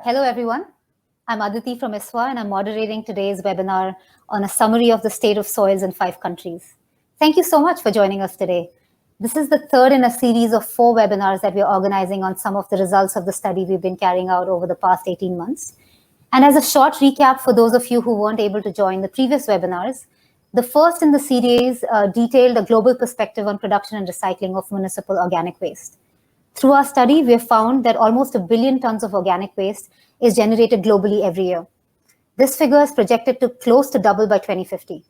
Hello, everyone. I'm Aditi from ISWA, and I'm moderating today's webinar on a summary of the state of soils in 5 countries. Thank you so much for joining us today. This is the third in a series of 4 webinars that we're organizing on some of the results of the study we've been carrying out over the past 18 months. And as a short recap for those of you who weren't able to join the previous webinars, the first in the series detailed a global perspective on production and recycling of municipal organic waste. Through our study, we have found that almost 1 billion tons of organic waste is generated globally every year. This figure is projected to close to double by 2050.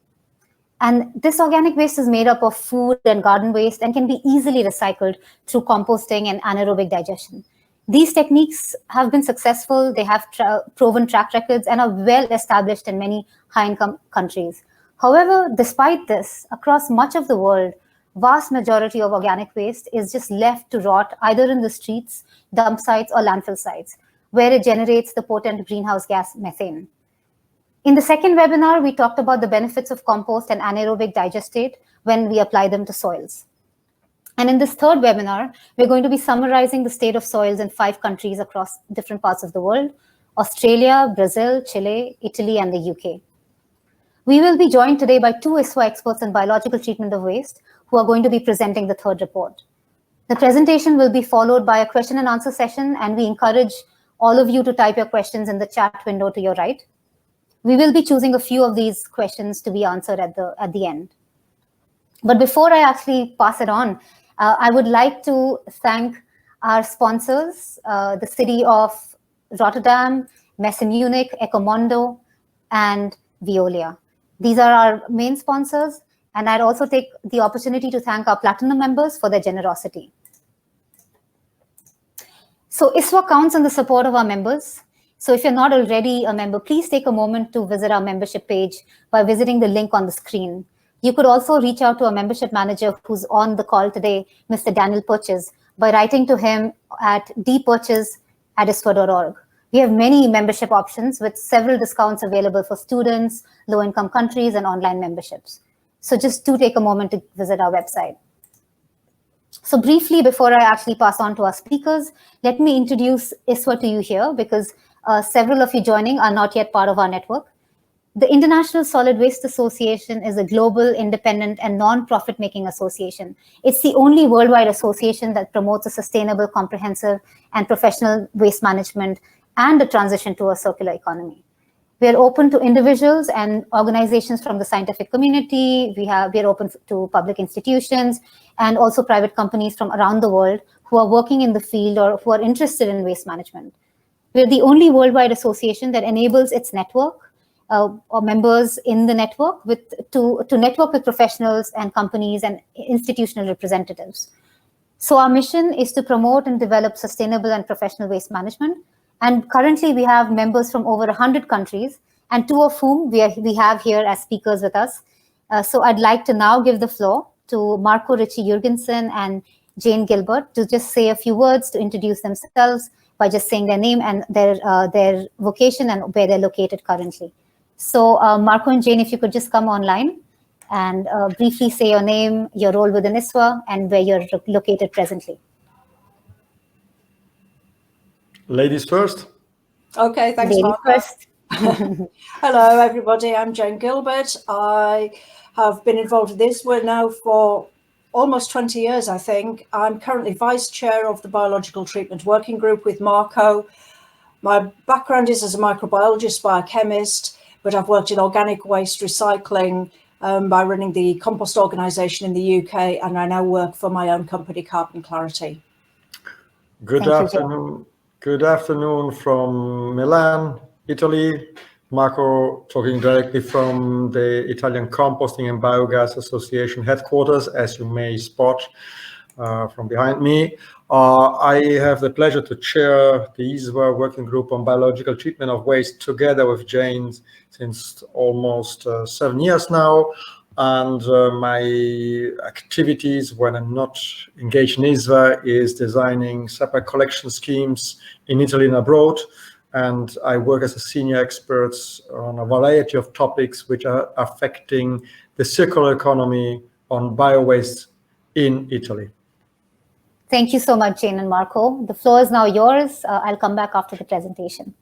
And this organic waste is made up of food and garden waste and can be easily recycled through composting and anaerobic digestion. These techniques have been successful, they have proven track records and are well established in many high-income countries. However, despite this, across much of the world, vast majority of organic waste is just left to rot either in the streets, dump sites, or landfill sites, where it generates the potent greenhouse gas methane. In the second webinar, we talked about the benefits of compost and anaerobic digestate when we apply them to soils. And in this third webinar, we're going to be summarizing the state of soils in 5 countries across different parts of the world: Australia, Brazil, Chile, Italy, and the UK. We will be joined today by 2 ISWA experts in biological treatment of waste who are going to be presenting the third report. The presentation will be followed by a question and answer session, and we encourage all of you to type your questions in the chat window to your right. We will be choosing a few of these questions to be answered at the end. But before I actually pass it on, I would like to thank our sponsors, the City of Rotterdam, Messe Munich, Ecomondo, and Veolia. These are our main sponsors, and I'd also take the opportunity to thank our Platinum members for their generosity. So ISWA counts on the support of our members. So if you're not already a member, please take a moment to visit our membership page by visiting the link on the screen. You could also reach out to a membership manager who's on the call today, Mr. Daniel Purchase, by writing to him at dpurchase@iswa.org. We have many membership options with several discounts available for students, low-income countries, and online memberships. So just do take a moment to visit our website. So briefly, before I actually pass on to our speakers, let me introduce ISWA to you here, because several of you joining are not yet part of our network. The International Solid Waste Association is a global, independent, and non-profit making association. It's the only worldwide association that promotes a sustainable, comprehensive, and professional waste management and a transition to a circular economy. We are open to individuals and organizations from the scientific community. We are open to public institutions and also private companies from around the world who are working in the field or who are interested in waste management. We're the only worldwide association that enables its network or members in the network to network with professionals and companies and institutional representatives. So our mission is to promote and develop sustainable and professional waste management. And currently we have members from over 100 countries, and 2 of whom we have here as speakers with us. So I'd like to now give the floor to Marco Ritchie Jurgensen and Jane Gilbert to just say a few words to introduce themselves by just saying their name and their vocation and where they're located currently. So Marco and Jane, if you could just come online and briefly say your name, your role within ISWA, and where you're located presently. Ladies first. Okay, thanks, Ladies Marco. first. Hello, everybody. I'm Jane Gilbert. I have been involved with ISWA now for almost 20 years, I think. I'm currently Vice Chair of the Biological Treatment Working Group with Marco. My background is as a microbiologist, biochemist, but I've worked in organic waste recycling by running the Compost organisation in the UK, and I now work for my own company, Carbon Clarity. Good afternoon. Good afternoon from Milan, Italy. Marco talking directly from the Italian Composting and Biogas Association headquarters, as you may spot from behind me. I have the pleasure to chair the ISWA working group on biological treatment of waste together with Jane since almost 7 years now. And my activities when I'm not engaged in ISWA is designing separate collection schemes in Italy and abroad. And I work as a senior expert on a variety of topics which are affecting the circular economy on bio-waste in Italy. Thank you so much, Jane and Marco. The floor is now yours. I'll come back after the presentation.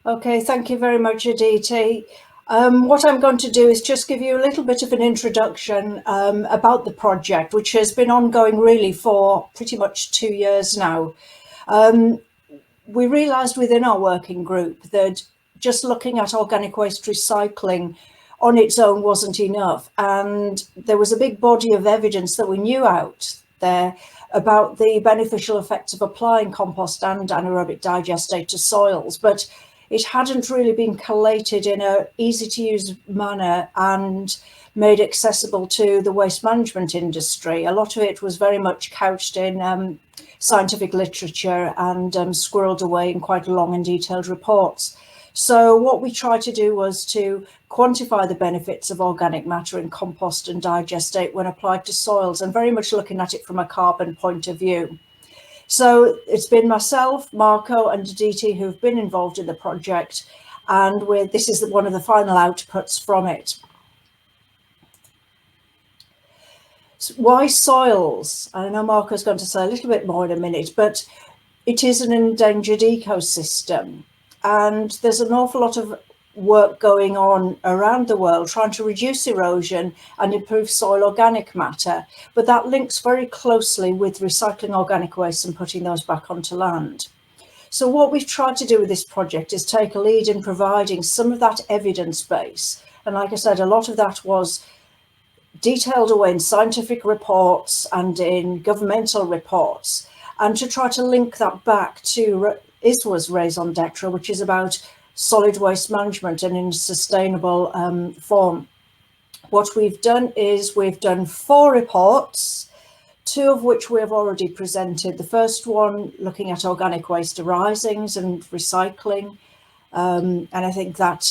Okay, thank you very much, Aditi. What I'm going to do is just give you a little bit of an introduction about the project, which has been ongoing really for pretty much 2 years now. We realised within our working group that just looking at organic waste recycling on its own wasn't enough, and there was a big body of evidence that we knew out there about the beneficial effects of applying compost and anaerobic digestate to soils, but it hadn't really been collated in an easy to use manner and made accessible to the waste management industry. A lot of it was very much couched in scientific literature and squirreled away in quite long and detailed reports. So what we tried to do was to quantify the benefits of organic matter in compost and digestate when applied to soils, and very much looking at it from a carbon point of view. So it's been myself, Marco and Aditi who've been involved in the project, and this is one of the final outputs from it. So why soils? I know Marco's going to say a little bit more in a minute, but it is an endangered ecosystem, and there's an awful lot of work going on around the world trying to reduce erosion and improve soil organic matter, but that links very closely with recycling organic waste and putting those back onto land. So what we've tried to do with this project is take a lead in providing some of that evidence base, and like I said, a lot of that was detailed away in scientific reports and in governmental reports, and to try to link that back to ISWA's raison d'etre, which is about solid waste management and in a sustainable form. What we've done is we've done 4 reports, 2 of which we have already presented. The first one looking at organic waste arisings and recycling, and I think that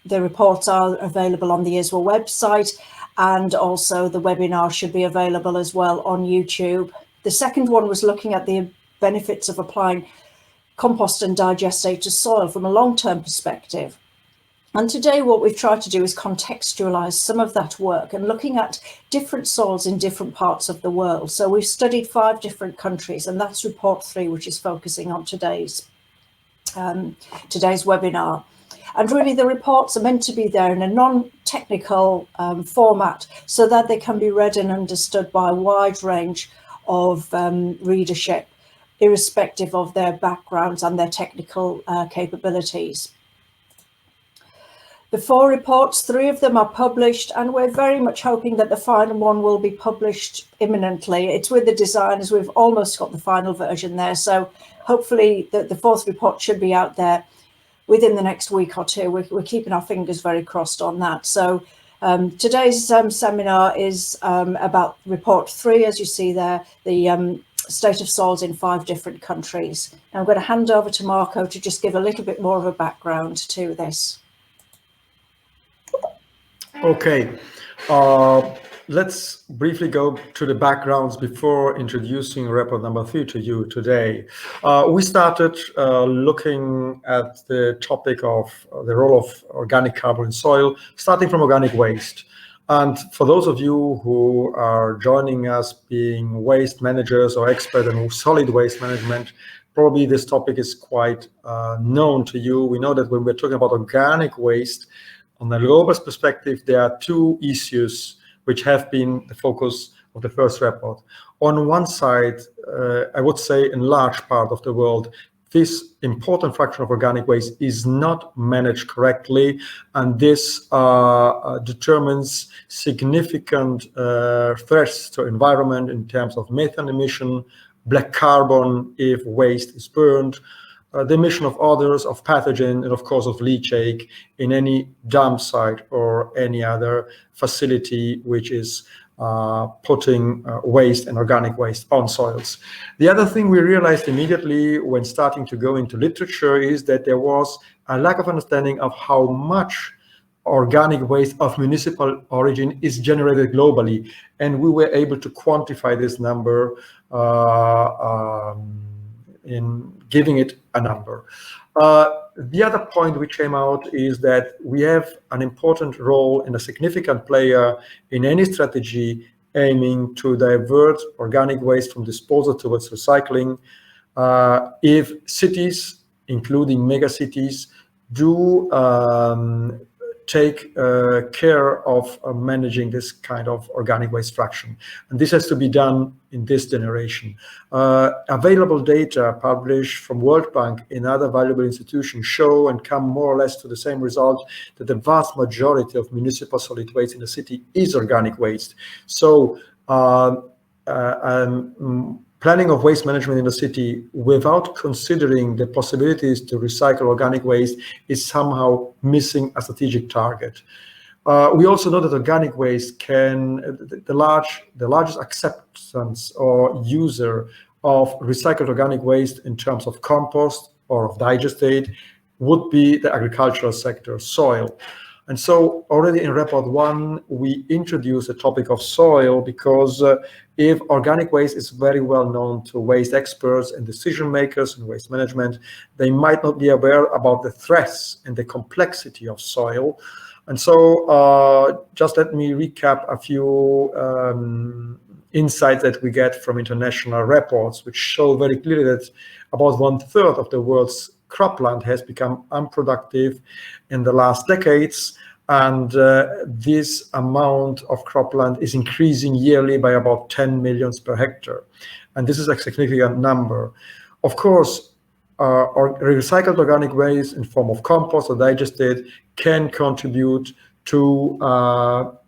the reports are available on the ISWA website, and also the webinar should be available as well on YouTube. The second one was looking at the benefits of applying compost and digestate to soil from a long-term perspective. And today what we've tried to do is contextualize some of that work and looking at different soils in different parts of the world. So we've studied 5 different countries, and that's report 3, which is focusing on today's webinar. And really the reports are meant to be there in a non-technical format so that they can be read and understood by a wide range of readership, irrespective of their backgrounds and their technical capabilities. The 4 reports, 3 of them are published, and we're very much hoping that the final one will be published imminently. It's with the designers, we've almost got the final version there, so hopefully the 4th report should be out there within the next week or 2. We're keeping our fingers very crossed on that. So today's seminar is about report 3, as you see there, the state of soils in 5 different countries. Now I'm going to hand over to Marco to just give a little bit more of a background to this. Okay, let's briefly go to the backgrounds before introducing report number 3 to you today. We started looking at the topic of the role of organic carbon in soil, starting from organic waste. And for those of you who are joining us being waste managers or experts in solid waste management, probably this topic is quite known to you. We know that when we're talking about organic waste, on a global perspective, there are 2 issues which have been the focus of the first report. On one side, I would say in large part of the world, this important fraction of organic waste is not managed correctly, and this determines significant threats to environment in terms of methane emission, black carbon if waste is burned, the emission of odors, of pathogen, and of course of leachate in any dump site or any other facility which is putting waste and organic waste on soils. The other thing we realized immediately when starting to go into literature is that there was a lack of understanding of how much organic waste of municipal origin is generated globally, and we were able to quantify this number in giving it a number. The other point which came out is that we have an important role and a significant player in any strategy aiming to divert organic waste from disposal towards recycling. If cities, including megacities, do take care of managing this kind of organic waste fraction. And this has to be done in this generation. Available data published from World Bank and other valuable institutions show and come more or less to the same result, that the vast majority of municipal solid waste in the city is organic waste. So planning of waste management in the city without considering the possibilities to recycle organic waste is somehow missing a strategic target. We also know that organic waste can, the largest acceptance or user of recycled organic waste in terms of compost or of digestate would be the agricultural sector, soil. And so already in report 1, we introduced the topic of soil because if organic waste is very well known to waste experts and decision makers in waste management, they might not be aware about the threats and the complexity of soil. And so just let me recap a few insights that we get from international reports, which show very clearly that about 1/3 of the world's cropland has become unproductive in the last decades, and this amount of cropland is increasing yearly by about 10 million per hectare, and this is a significant number. Of course, recycled organic waste in form of compost or digestate can contribute to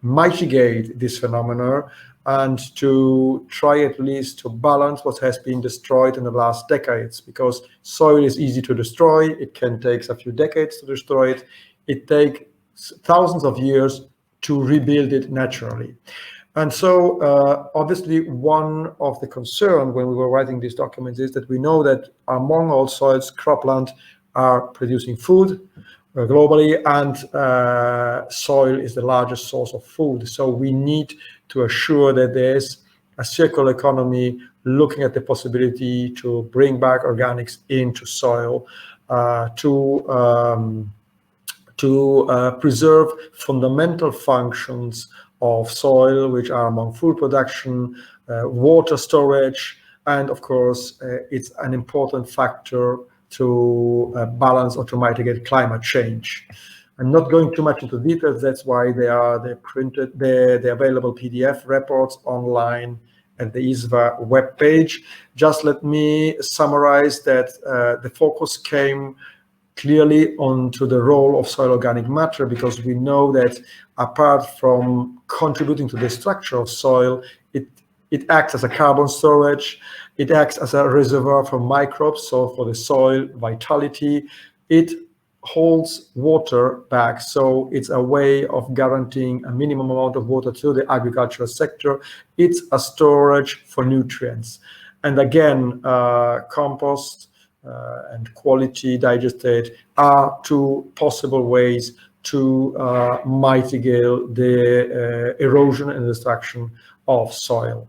mitigate this phenomenon and to try at least to balance what has been destroyed in the last decades, because soil is easy to destroy. It can take a few decades to destroy it. It takes thousands of years to rebuild it naturally. And so obviously one of the concerns when we were writing these documents is that we know that among all soils, cropland are producing food globally, and soil is the largest source of food. So we need to assure that there's a circular economy looking at the possibility to bring back organics into soil to preserve fundamental functions of soil, which are among food production, water storage, and of course, it's an important factor to balance or to mitigate climate change. I'm not going too much into details. That's why they're printed, the available PDF reports online at the ISWA webpage. Just let me summarize that the focus came clearly onto the role of soil organic matter, because we know that apart from contributing to the structure of soil, it acts as a carbon storage, it acts as a reservoir for microbes, so for the soil vitality, it holds water back, so it's a way of guaranteeing a minimum amount of water to the agricultural sector. It's a storage for nutrients. And again, compost and quality digestate are two possible ways to mitigate the erosion and destruction of soil.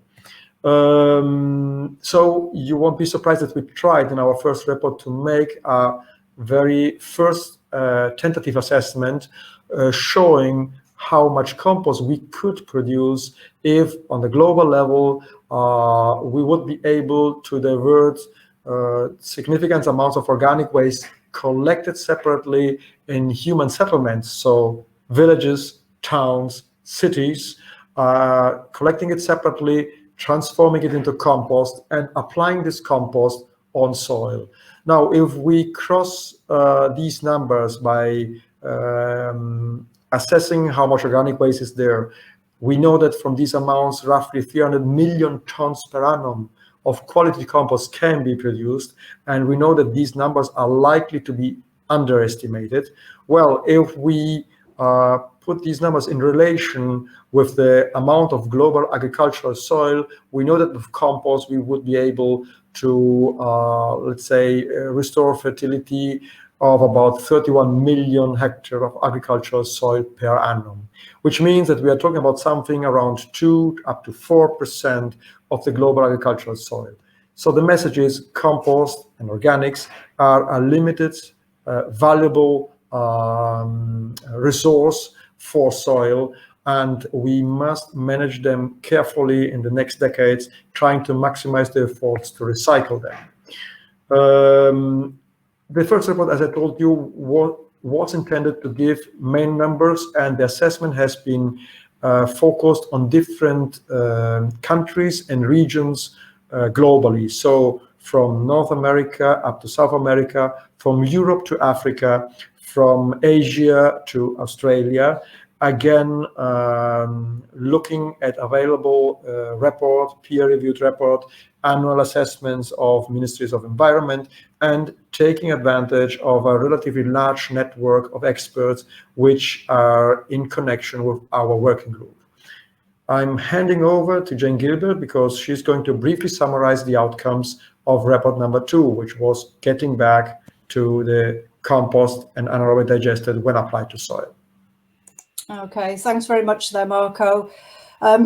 So you won't be surprised that we tried in our first report to make a very first tentative assessment showing how much compost we could produce if on the global level we would be able to divert significant amounts of organic waste collected separately in human settlements, so villages, towns, cities, collecting it separately, transforming it into compost, and applying this compost on soil. Now, if we cross these numbers by assessing how much organic waste is there, we know that from these amounts, roughly 300 million tons per annum of quality compost can be produced, and we know that these numbers are likely to be underestimated. Well, if we put these numbers in relation with the amount of global agricultural soil, we know that with compost we would be able to, let's say, restore fertility of about 31 million hectares of agricultural soil per annum, which means that we are talking about something around 2 up to 4% of the global agricultural soil. So the message is compost and organics are a limited, valuable resource for soil, and we must manage them carefully in the next decades, trying to maximize the efforts to recycle them. The first report, as I told you, was intended to give main numbers, and the assessment has been focused on different countries and regions globally. So from North America up to South America, from Europe to Africa, from Asia to Australia. Again, looking at available report, peer-reviewed report, annual assessments of ministries of environment, and taking advantage of a relatively large network of experts which are in connection with our working group. I'm handing over to Jane Gilbert because she's going to briefly summarize the outcomes of report number 2, which was getting back to the compost and anaerobic digestate when applied to soil. Okay, thanks very much there, Marco.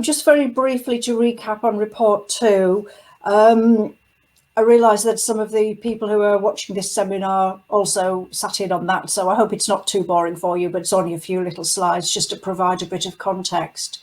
Just very briefly to recap on report 2, I realise that some of the people who are watching this seminar also sat in on that, so I hope it's not too boring for you, but it's only a few little slides just to provide a bit of context.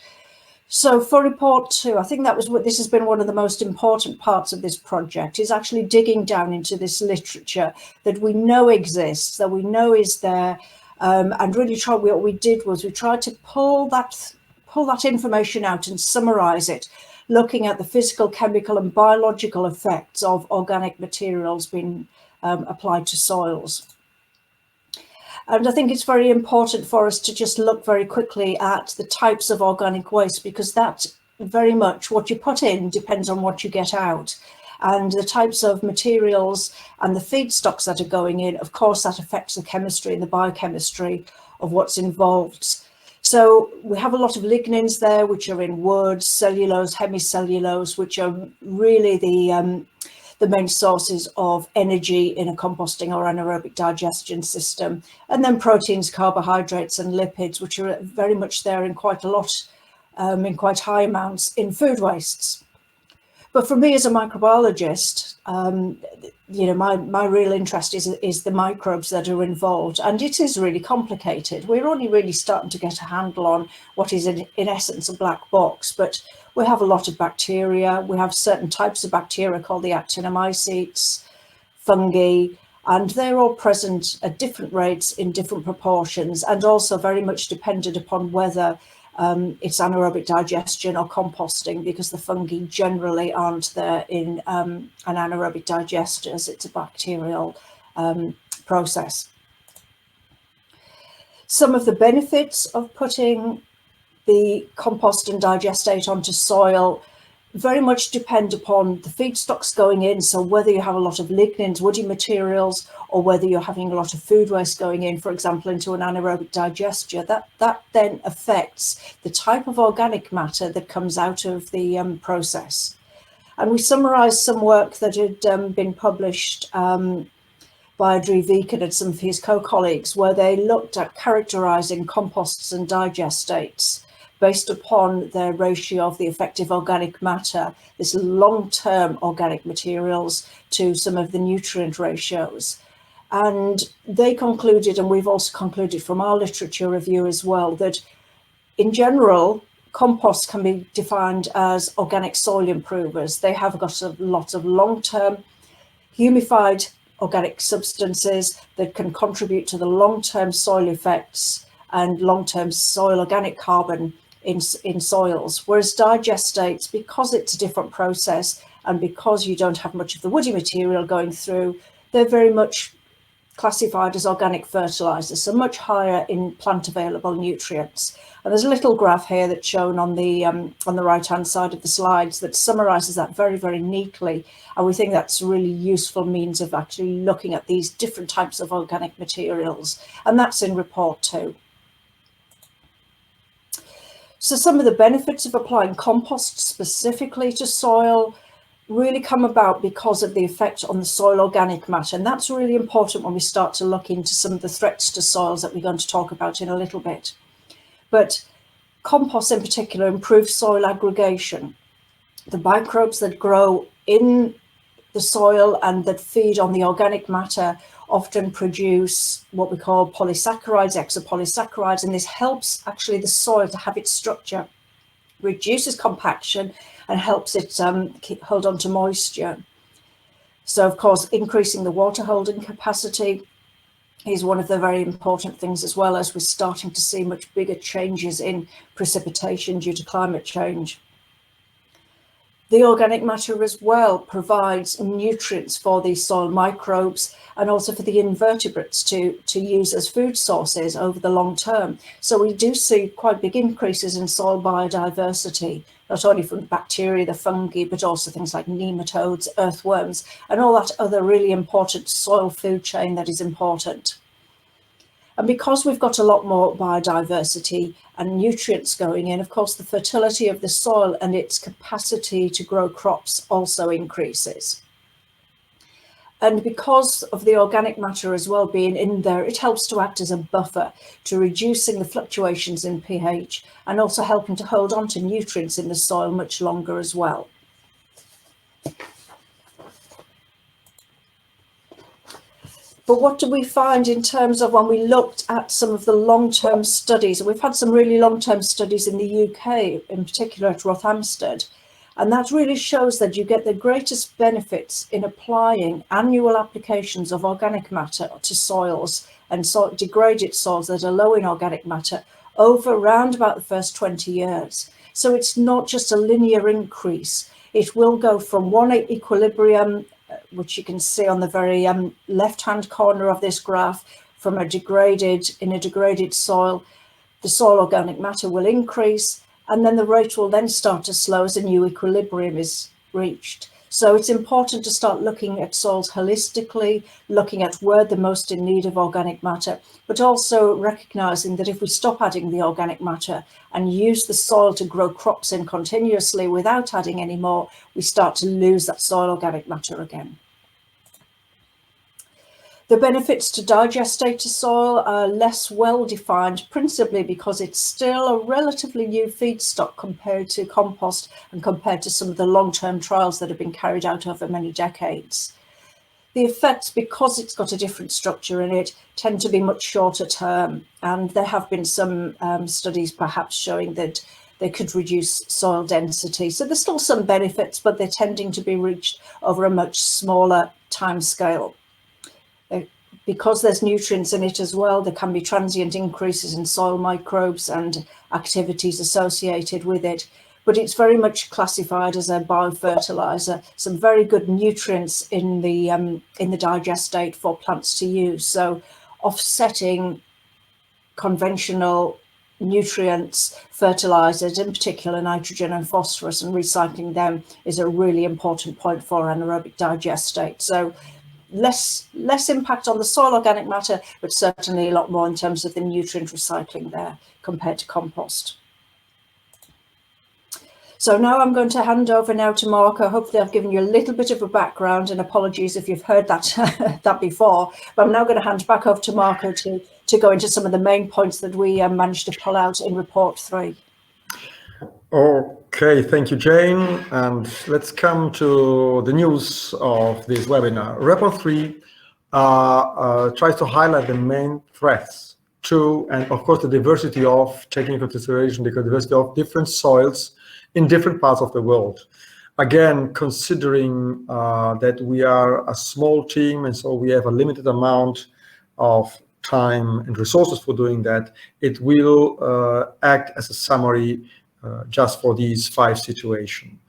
So for report 2, I think this has been one of the most important parts of this project, is actually digging down into this literature that we know exists, that we know is there, and really what we did was we tried to pull that information out and summarise it, looking at the physical, chemical and biological effects of organic materials being applied to soils. And I think it's very important for us to just look very quickly at the types of organic waste, because that's very much what you put in depends on what you get out. And the types of materials and the feedstocks that are going in, of course, that affects the chemistry and the biochemistry of what's involved. So we have a lot of lignins there, which are in wood, cellulose, hemicellulose, which are really the main sources of energy in a composting or anaerobic digestion system. And then proteins, carbohydrates and lipids, which are very much there in quite a lot, in quite high amounts in food wastes. But for me as a microbiologist, my real interest is the microbes that are involved, and it is really complicated. We're only really starting to get a handle on what is in essence a black box, but we have a lot of bacteria. We have certain types of bacteria called the actinomycetes, fungi, and they're all present at different rates in different proportions, and also very much dependent upon whether it's anaerobic digestion or composting, because the fungi generally aren't there in an anaerobic digester, as it's a bacterial process. Some of the benefits of putting the compost and digestate onto soil very much depend upon the feedstocks going in. So whether you have a lot of lignins, woody materials, or whether you're having a lot of food waste going in, for example, into an anaerobic digester, that then affects the type of organic matter that comes out of the process. And we summarised some work that had been published by Drew Viken and some of his co-colleagues, where they looked at characterising composts and digestates based upon their ratio of the effective organic matter, this long-term organic materials, to some of the nutrient ratios. And they concluded, and we've also concluded from our literature review as well, that in general, compost can be defined as organic soil improvers. They have got a lot of long-term humified organic substances that can contribute to the long-term soil effects and long-term soil organic carbon in soils, whereas digestates, because it's a different process and because you don't have much of the woody material going through, they're very much classified as organic fertilizers, so much higher in plant available nutrients. And there's a little graph here that's shown on the right hand side of the slides that summarizes that very, very neatly, and we think that's a really useful means of actually looking at these different types of organic materials, and that's in report 2. So some of the benefits of applying compost specifically to soil really come about because of the effect on the soil organic matter. And that's really important when we start to look into some of the threats to soils that we're going to talk about in a little bit. But compost in particular improves soil aggregation. The microbes that grow in the soil and that feed on the organic matter often produce what we call polysaccharides, exopolysaccharides, and this helps actually the soil to have its structure, reduces compaction and helps it hold on to moisture. So of course, increasing the water holding capacity, is one of the very important things, as well as we're starting to see much bigger changes in precipitation due to climate change. The organic matter as well provides nutrients for these soil microbes and also for the invertebrates to use as food sources over the long term. So we do see quite big increases in soil biodiversity, not only from bacteria, the fungi, but also things like nematodes, earthworms, and all that other really important soil food chain that is important. And because we've got a lot more biodiversity and nutrients going in, of course, the fertility of the soil and its capacity to grow crops also increases. And because of the organic matter as well being in there, it helps to act as a buffer to reducing the fluctuations in pH and also helping to hold on to nutrients in the soil much longer as well. But what do we find in terms of when we looked at some of the long-term studies? And we've had some really long-term studies in the UK, in particular at Rothamsted, and that really shows that you get the greatest benefits in applying annual applications of organic matter to soils and degraded soils that are low in organic matter over around about the first 20 years. So it's not just a linear increase. It will go from one equilibrium, which you can see on the very left-hand corner of this graph, from in a degraded soil, the soil organic matter will increase, and then the rate will then start to slow as a new equilibrium is reached. So it's important to start looking at soils holistically, looking at where they're most in need of organic matter, but also recognizing that if we stop adding the organic matter and use the soil to grow crops in continuously without adding any more, we start to lose that soil organic matter again. The benefits to digestate to soil are less well defined, principally because it's still a relatively new feedstock compared to compost and compared to some of the long-term trials that have been carried out over many decades. The effects, because it's got a different structure in it, tend to be much shorter term, and there have been some studies perhaps showing that they could reduce soil density. So there's still some benefits, but they're tending to be reached over a much smaller time scale. Because there's nutrients in it as well, there can be transient increases in soil microbes and activities associated with it, but it's very much classified as a biofertilizer, some very good nutrients in the digestate for plants to use. So offsetting conventional nutrients, fertilizers, in particular nitrogen and phosphorus, and recycling them is a really important point for anaerobic digestate. So less impact on the soil organic matter, but certainly a lot more in terms of the nutrient recycling there compared to compost. So now I'm going to hand over now to Marco. Hopefully I've given you a little bit of a background, and apologies if you've heard that that before, but I'm now going to hand back over to Marco to go into some of the main points that we managed to pull out in report 3. Okay, thank you, Jane. And let's come to the news of this webinar. Report 3 tries to highlight the main threats to, and of course, the diversity of, taking into consideration the diversity of different soils in different parts of the world. Again, considering that we are a small team, and so we have a limited amount of time and resources for doing that, it will act as a summary just for these 5 situations.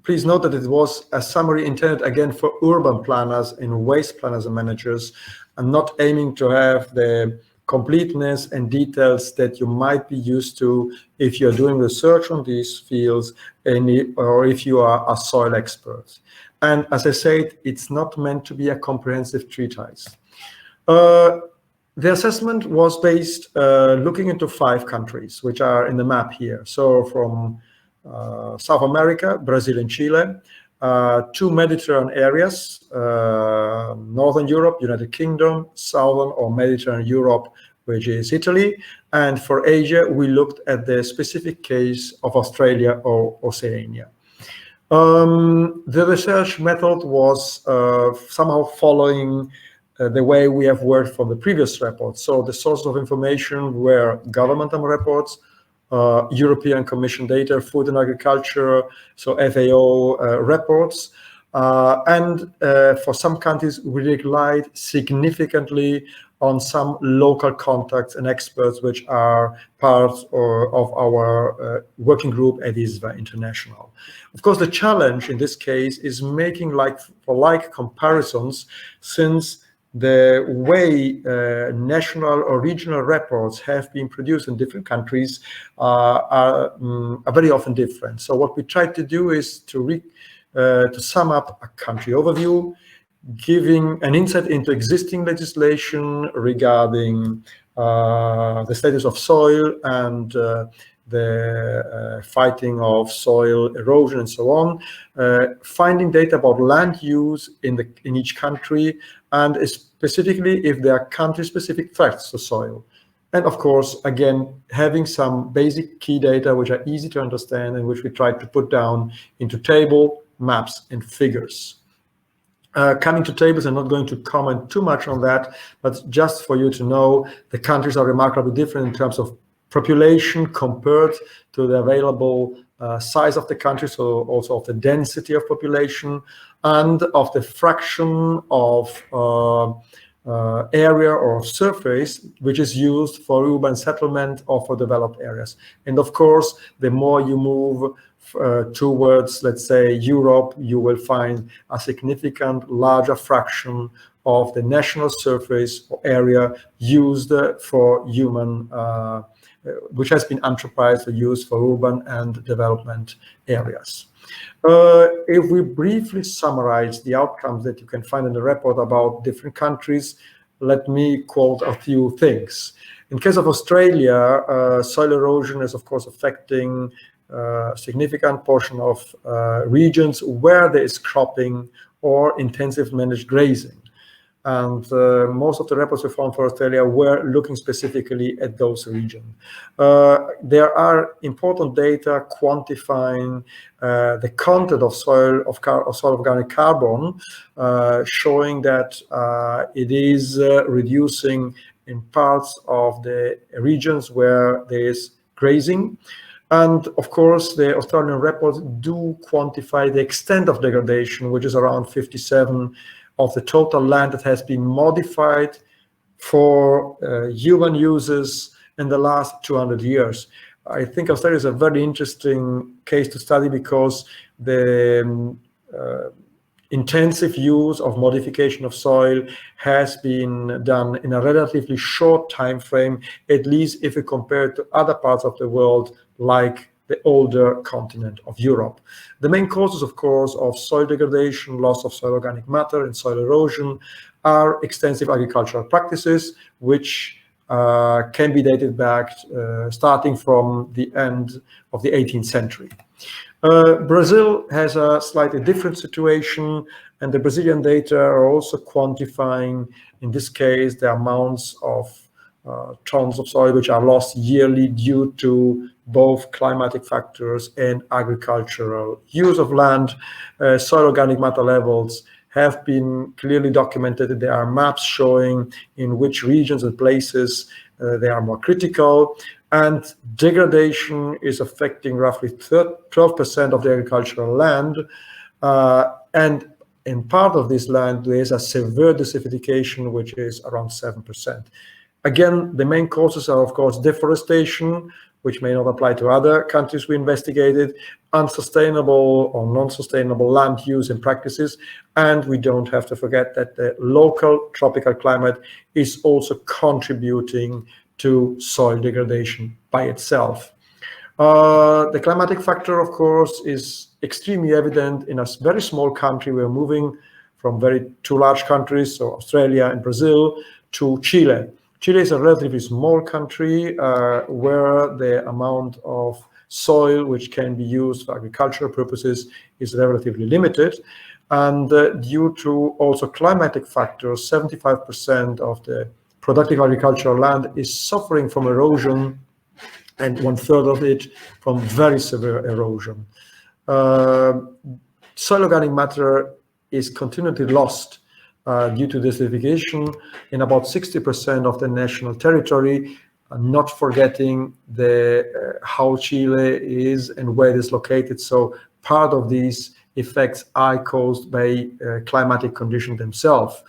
Please note that it was a summary intended again for urban planners and waste planners and managers, and not aiming to have the completeness and details that you might be used to if you're doing research on these fields or if you are a soil expert. And as I said, it's not meant to be a comprehensive treatise. The assessment was based looking into 5 countries, which are in the map here. So from South America, Brazil and Chile, 2 Mediterranean areas, Northern Europe, United Kingdom, Southern or Mediterranean Europe, which is Italy. And for Asia, we looked at the specific case of Australia or Oceania. The research method was somehow following the way we have worked from the previous report. So the source of information were governmental reports, European Commission data, food and agriculture, so FAO reports, And for some countries, we relied significantly on some local contacts and experts, which are part of our working group at ISWA International. Of course, the challenge in this case is making like-for-like comparisons, since the way national or regional reports have been produced in different countries are very often different. So what we try to do is to sum up a country overview, giving an insight into existing legislation regarding the status of soil and the fighting of soil erosion and so on, finding data about land use in each country, and specifically if there are country-specific threats to soil. And of course, again, having some basic key data which are easy to understand and which we try to put down into table, maps, and figures. Coming to tables, I'm not going to comment too much on that, but just for you to know, the countries are remarkably different in terms of population compared to the available size of the country, so also of the density of population and of the fraction of area or surface which is used for urban settlement or for developed areas. And of course, the more you move towards, let's say, Europe, you will find a significant larger fraction of the national surface or area used for human, which has been anthropized or used for urban and development areas. If we briefly summarize the outcomes that you can find in the report about different countries, let me quote a few things. In case of Australia, soil erosion is of course affecting a significant portion of regions where there is cropping or intensive managed grazing. And most of the reports we found for Australia were looking specifically at those regions. There are important data quantifying the content of soil organic carbon, showing that it is reducing in parts of the regions where there is grazing. And of course, the Australian reports do quantify the extent of degradation, which is around 57 of the total land that has been modified for human uses in the last 200 years. I think Australia is a very interesting case to study because the intensive use of modification of soil has been done in a relatively short time frame, at least if we compare it to other parts of the world, like the older continent of Europe. The main causes, of course, of soil degradation, loss of soil organic matter, and soil erosion are extensive agricultural practices, which can be dated back starting from the end of the 18th century. Brazil has a slightly different situation, and the Brazilian data are also quantifying, in this case, the amounts of tons of soil which are lost yearly due to both climatic factors and agricultural use of land. Soil organic matter levels have been clearly documented. There are maps showing in which regions and places they are more critical, and degradation is affecting roughly 12% of the agricultural land, and in part of this land there is a severe desertification, which is around 7%. Again, the main causes are, of course, deforestation, which may not apply to other countries we investigated, unsustainable or non-sustainable land use and practices, and we don't have to forget that the local tropical climate is also contributing to soil degradation by itself. The climatic factor, of course, is extremely evident in a very small country. We're moving from two large countries, so Australia and Brazil, to Chile. Chile is a relatively small country where the amount of soil which can be used for agricultural purposes is relatively limited. And due to also climatic factors, 75% of the productive agricultural land is suffering from erosion, and 1/3 of it from very severe erosion. Soil organic matter is continually lost due to desertification in about 60% of the national territory, not forgetting how Chile is and where it is located. So part of these effects are caused by climatic conditions themselves.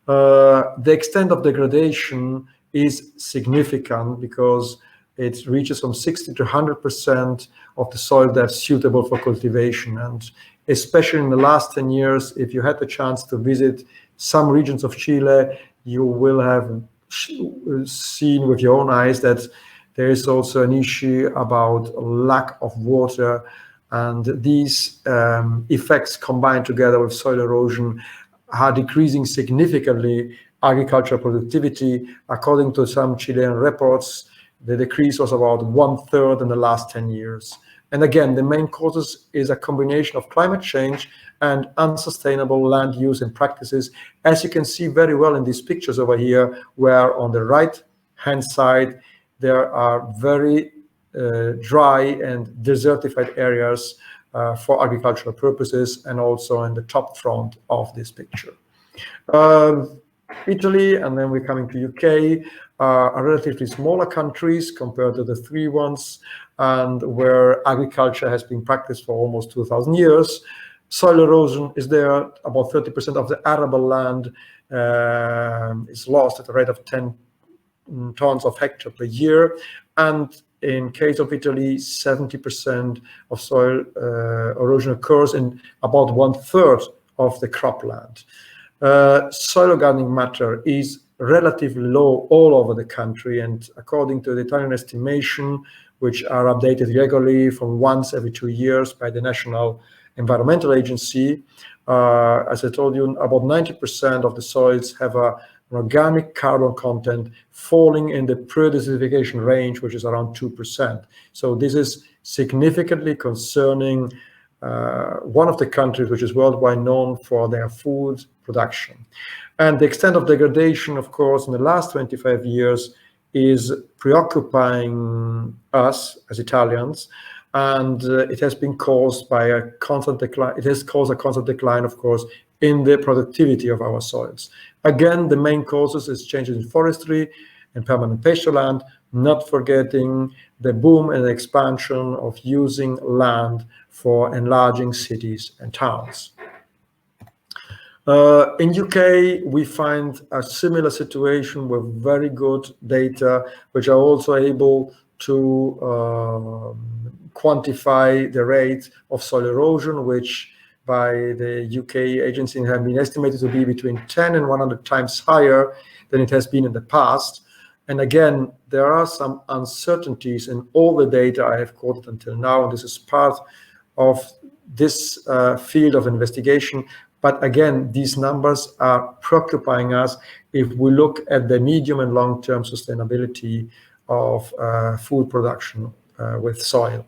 The extent of degradation is significant because it reaches from 60 to 100% of the soil that's suitable for cultivation. And especially in the last 10 years, if you had the chance to visit some regions of Chile, you will have seen with your own eyes that there is also an issue about lack of water, and these effects combined together with soil erosion are decreasing significantly agricultural productivity. According to some Chilean reports, the decrease was about 1/3 in the last 10 years. And again, the main causes is a combination of climate change and unsustainable land use and practices, as you can see very well in these pictures over here, where on the right-hand side, there are very dry and desertified areas for agricultural purposes, and also in the top front of this picture. Italy, and then we're coming to UK, are relatively smaller countries compared to the three ones, and where agriculture has been practiced for almost 2,000 years. Soil erosion is there. About 30% of the arable land is lost at a rate of 10 tons of hectare per year. And in case of Italy, 70% of soil erosion occurs in about 1/3 of the cropland. Soil organic matter is relatively low all over the country, and according to the Italian estimation, which are updated regularly from once every 2 years by the National Environmental Agency, as I told you, about 90% of the soils have an organic carbon content falling in the pre-desertification range, which is around 2%. So this is significantly concerning one of the countries which is worldwide known for their food production. And the extent of degradation, of course, in the last 25 years is preoccupying us as Italians, and it has been caused by a constant decline. It has caused a constant decline, of course, in the productivity of our soils. Again, the main causes is changes in forestry and permanent pasture land, not forgetting the boom and expansion of using land for enlarging cities and towns. In UK, we find a similar situation with very good data, which are also able to quantify the rate of soil erosion, which by the UK agency have been estimated to be between 10 and 100 times higher than it has been in the past. And again, there are some uncertainties in all the data I have quoted until now, and this is part of this field of investigation. But again, these numbers are preoccupying us if we look at the medium and long-term sustainability of food production with soil.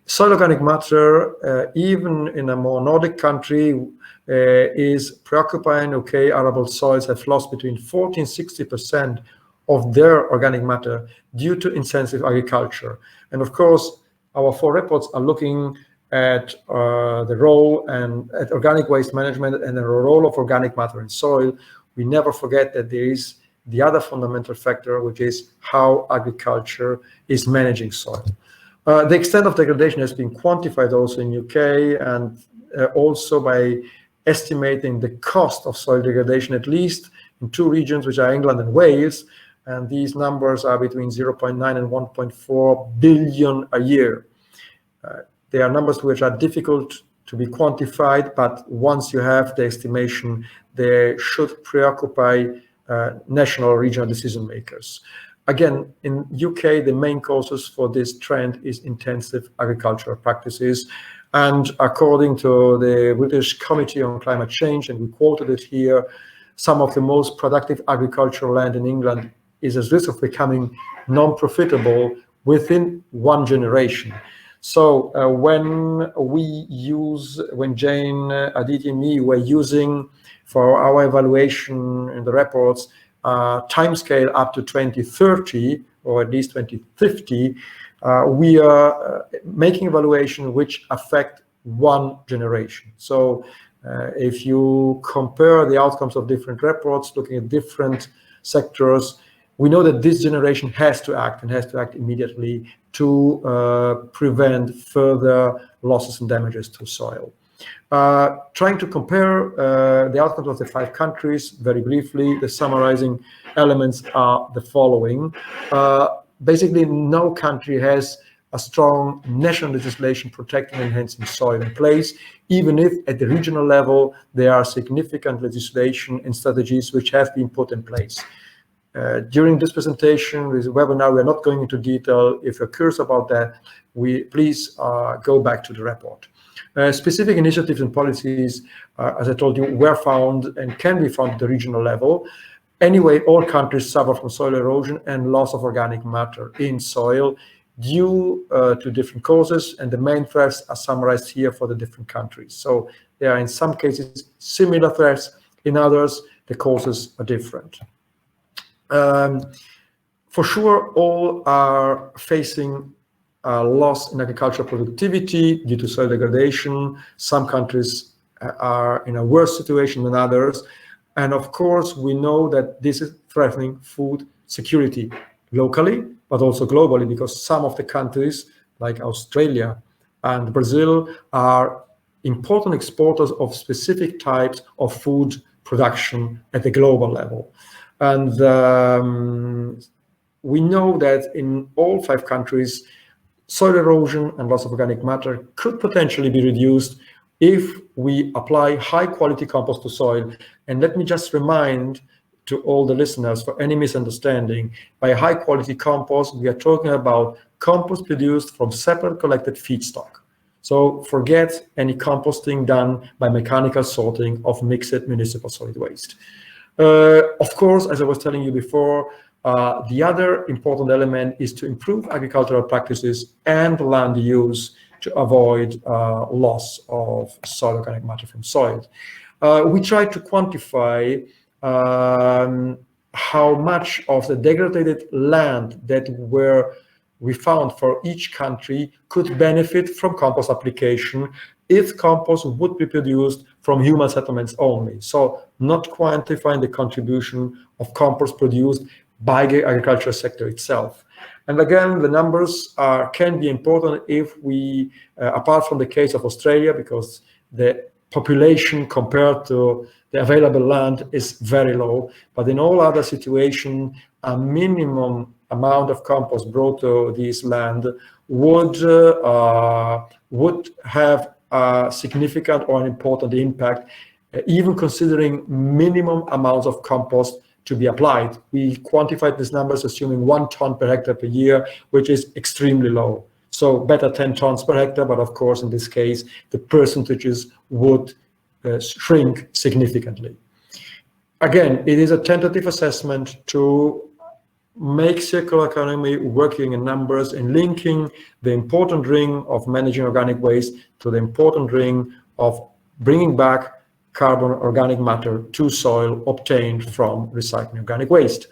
Soil organic matter, even in a more Nordic country, is preoccupying. Okay, arable soils have lost between 40 and 60% of their organic matter due to intensive agriculture. And of course, our 4 reports are looking at the role and at organic waste management and the role of organic matter in soil. We never forget that there is the other fundamental factor, which is how agriculture is managing soil. The extent of degradation has been quantified also in UK, and also by estimating the cost of soil degradation, at least in 2 regions, which are England and Wales. And these numbers are between 0.9 and 1.4 billion a year. They are numbers which are difficult to be quantified, but once you have the estimation, they should preoccupy national or regional decision makers. Again, in UK, the main causes for this trend is intensive agricultural practices. And according to the British Committee on Climate Change, and we quoted it here, some of the most productive agricultural land in England is at risk of becoming non-profitable within 1 generation. So when Jane, Aditi, and me were using for our evaluation in the reports timescale up to 2030 or at least 2050, we are making evaluation which affect 1 generation. So if you compare the outcomes of different reports looking at different sectors, we know that this generation has to act, and has to act immediately to prevent further losses and damages to soil. Trying to compare the outcomes of the 5 countries very briefly, the summarizing elements are the following. Basically, no country has a strong national legislation protecting and enhancing soil in place, even if at the regional level there are significant legislation and strategies which have been put in place. During this presentation, this webinar, we are not going into detail. If you're curious about that, please go back to the report. Specific initiatives and policies, as I told you, were found and can be found at the regional level. Anyway, all countries suffer from soil erosion and loss of organic matter in soil due to different causes, and the main threats are summarized here for the different countries. So there are in some cases similar threats, in others the causes are different. For sure, all are facing a loss in agricultural productivity due to soil degradation. Some countries are in a worse situation than others. And of course, we know that this is threatening food security locally, but also globally, because some of the countries, like Australia and Brazil, are important exporters of specific types of food production at the global level. And we know that in all 5 countries, soil erosion and loss of organic matter could potentially be reduced if we apply high-quality compost to soil. And let me just remind to all the listeners, for any misunderstanding, by high-quality compost, we are talking about compost produced from separate collected feedstock. So forget any composting done by mechanical sorting of mixed municipal solid waste. Of course, as I was telling you before, the other important element is to improve agricultural practices and land use to avoid loss of soil organic matter from soil. We try to quantify how much of the degraded land that we found for each country could benefit from compost application if compost would be produced from human settlements only. So not quantifying the contribution of compost produced by the agricultural sector itself. And again, the numbers can be important if we, apart from the case of Australia, because the population compared to the available land is very low, but in all other situations, a minimum amount of compost brought to this land would have a significant or an important impact, even considering minimum amounts of compost to be applied. We quantified these numbers assuming 1 ton per hectare per year, which is extremely low. So better 10 tons per hectare, but of course, in this case, the percentages would shrink significantly. Again, it is a tentative assessment to make circular economy working in numbers and linking the important ring of managing organic waste to the important ring of bringing back carbon organic matter to soil obtained from recycling organic waste.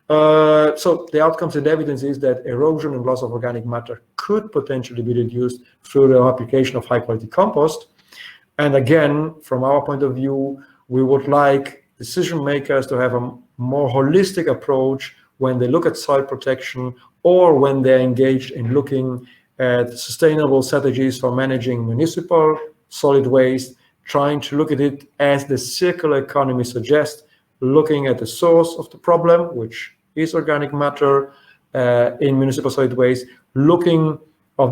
So the outcomes and evidence is that erosion and loss of organic matter could potentially be reduced through the application of high quality compost. And again, from our point of view, we would like decision makers to have a more holistic approach when they look at soil protection or when they're engaged in looking at sustainable strategies for managing municipal solid waste, trying to look at it as the circular economy suggests, looking at the source of the problem, which is organic matter in municipal solid waste, looking of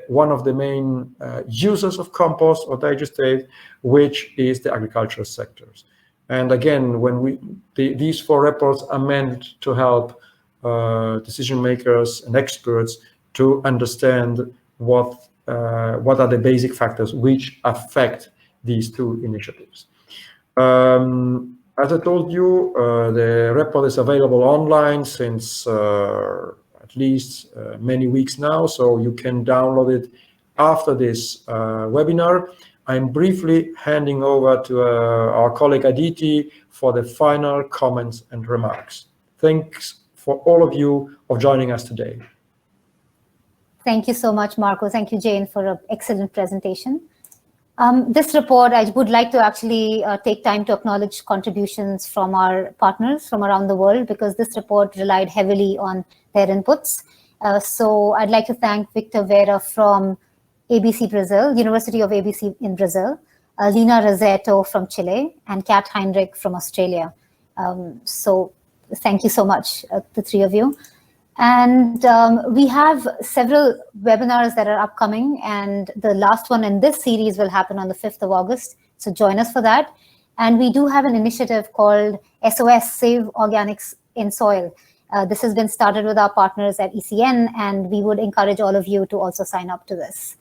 one of the main users of compost or digestate, which is the agricultural sectors. And again, when these 4 reports are meant to help decision makers and experts to understand what are the basic factors which affect these 2 initiatives. As I told you, the report is available online since at least many weeks now, so you can download it after this webinar. I'm briefly handing over to our colleague Aditi for the final comments and remarks. Thanks for all of you for joining us today. Thank you so much, Marco. Thank you, Jane, for an excellent presentation. This report, I would like to actually take time to acknowledge contributions from our partners from around the world, because this report relied heavily on their inputs. So I'd like to thank Victor Vera from ABC Brazil, University of ABC in Brazil, Lina Rosetto from Chile, and Kat Heinrich from Australia. So thank you so much, the three of you. And we have several webinars that are upcoming, and the last one in this series will happen on the 5th of August. So join us for that. And we do have an initiative called SOS, Save Organics in Soil. This has been started with our partners at ECN, and we would encourage all of you to also sign up to this.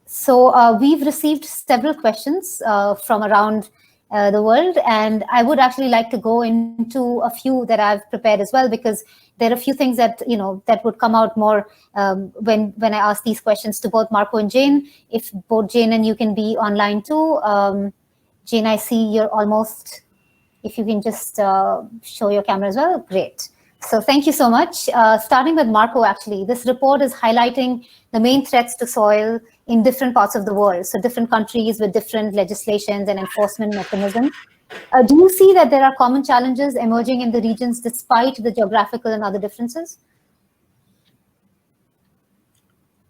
So we've received several questions from around the world, and I would actually like to go into a few that I've prepared as well, because there are a few things that that would come out more when I ask these questions to both Marco and Jane. If both Jane and you can be online too. Jane, I see you're almost. If you can just show your camera as well, great. So thank you so much. Starting with Marco, actually, this report is highlighting the main threats to soil in different parts of the world. So different countries with different legislations and enforcement mechanisms. Do you see that there are common challenges emerging in the regions despite the geographical and other differences?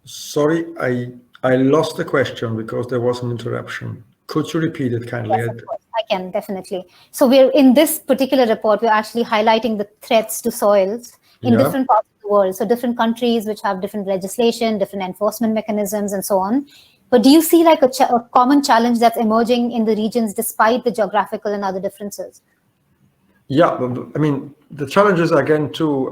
Sorry, I lost the question because there was an interruption. Could you repeat it kindly? Yes, of course. I can, definitely. So we're in this particular report, we're actually highlighting the threats to soils in different parts of the world. So different countries which have different legislation, different enforcement mechanisms, and so on. But do you see like a common challenge that's emerging in the regions despite the geographical and other differences? Yeah, I mean, the challenges again too,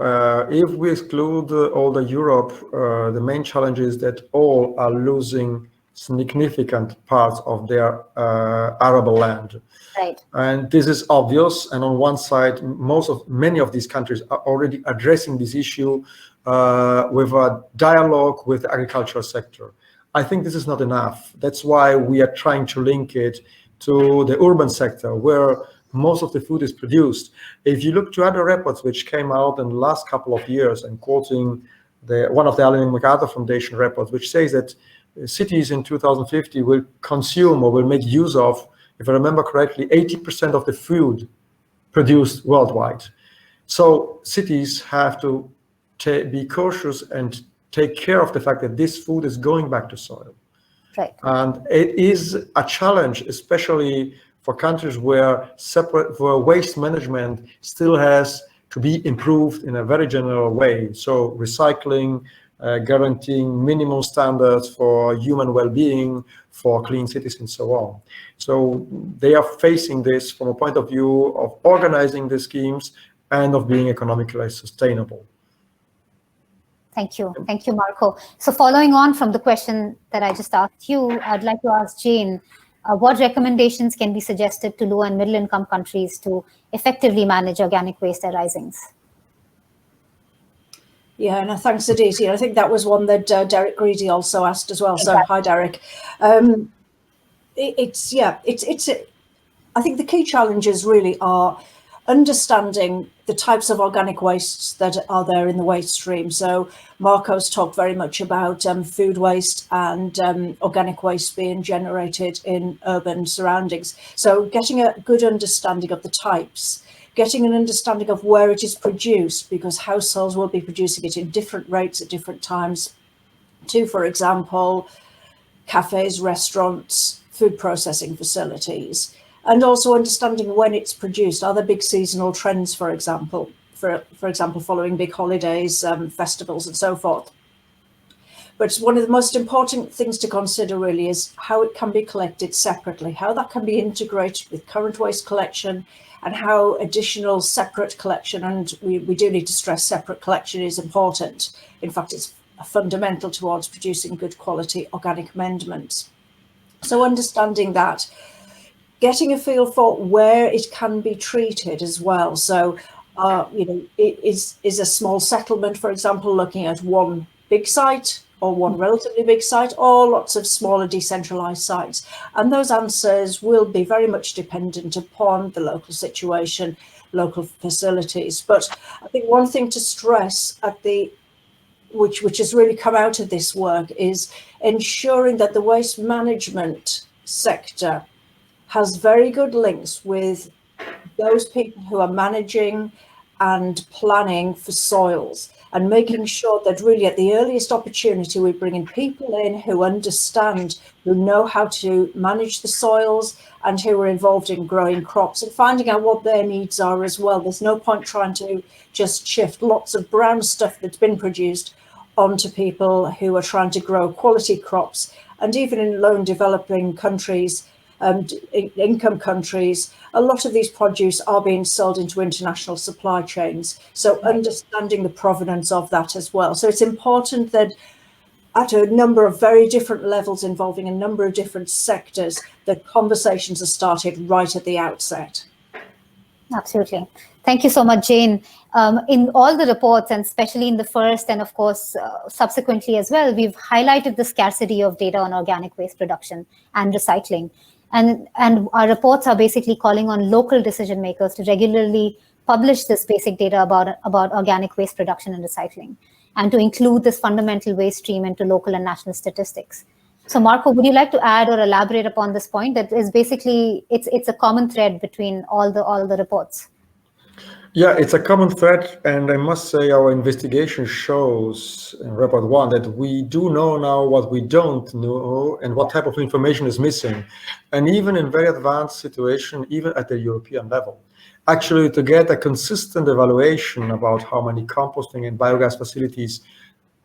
if we exclude all the Europe, the main challenge is that all are losing significant parts of their arable land. Right. And this is obvious. And on one side, many of these countries are already addressing this issue with a dialogue with the agricultural sector. I think this is not enough. That's why we are trying to link it to the urban sector, where most of the food is produced. If you look to other reports which came out in the last couple of years, and quoting one of the Ellen MacArthur Foundation reports, which says that cities in 2050 will consume or will make use of, if I remember correctly, 80% of the food produced worldwide. So cities have to be cautious and take care of the fact that this food is going back to soil. Right. And it is a challenge, especially for countries where waste management still has to be improved in a very general way. So recycling, guaranteeing minimum standards for human well-being, for clean cities, and so on. So they are facing this from a point of view of organizing the schemes and of being economically sustainable. Thank you. Thank you, Marco. So following on from the question that I just asked you, I'd like to ask Jane, what recommendations can be suggested to low and middle income countries to effectively manage organic waste arisings? Yeah, and thanks, Aditi. I think that was one that Derek Greedy also asked as well. So hi, Derek. I think the key challenges really are understanding the types of organic wastes that are there in the waste stream. So Marco's talked very much about food waste and organic waste being generated in urban surroundings. So getting a good understanding of the types, getting an understanding of where it is produced, because households will be producing it in different rates at different times, to, for example, cafes, restaurants, food processing facilities. And also understanding when it's produced. Are there big seasonal trends, for example, following big holidays, festivals, and so forth? But one of the most important things to consider really is how it can be collected separately, how that can be integrated with current waste collection, and how additional separate collection, and we do need to stress separate collection is important. In fact, it's fundamental towards producing good quality organic amendments. So understanding that, getting a feel for where it can be treated as well. So, it is a small settlement, for example, looking at one big site or one relatively big site, or lots of smaller decentralized sites. And those answers will be very much dependent upon the local situation, local facilities. But I think one thing to stress which has really come out of this work is ensuring that the waste management sector has very good links with those people who are managing and planning for soils, and making sure that really at the earliest opportunity we bring in people in who understand, who know how to manage the soils and who are involved in growing crops and finding out what their needs are as well. There's no point trying to just shift lots of brown stuff that's been produced onto people who are trying to grow quality crops. And even in low and developing countries, income countries, a lot of these produce are being sold into international supply chains. So understanding the provenance of that as well. So it's important that at a number of very different levels involving a number of different sectors, that conversations are started right at the outset. Absolutely. Thank you so much, Jane. In all the reports, and especially in the first and of course subsequently as well, we've highlighted the scarcity of data on organic waste production and recycling. And our reports are basically calling on local decision makers to regularly publish this basic data about organic waste production and recycling, and to include this fundamental waste stream into local and national statistics. So Marco, would you like to add or elaborate upon this point? That is basically, it's a common thread between all the reports. Yeah, it's a common thread, and I must say our investigation shows in report 1 that we do know now what we don't know and what type of information is missing. And even in very advanced situation, even at the European level, actually to get a consistent evaluation about how many composting and biogas facilities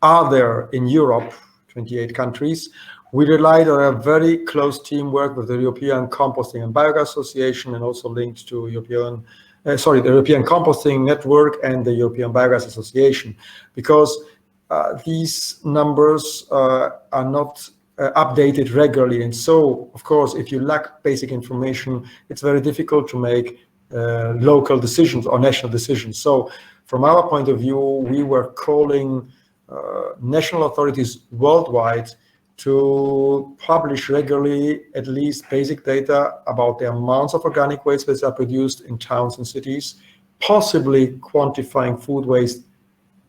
are there in Europe, 28 countries, we relied on a very close teamwork with the European Composting and Biogas Association, and also linked to the European Composting Network and the European Biogas Association, because these numbers are not updated regularly. And so, of course, if you lack basic information, it's very difficult to make local decisions or national decisions. So from our point of view, we were calling national authorities worldwide to publish regularly at least basic data about the amounts of organic waste that are produced in towns and cities, possibly quantifying food waste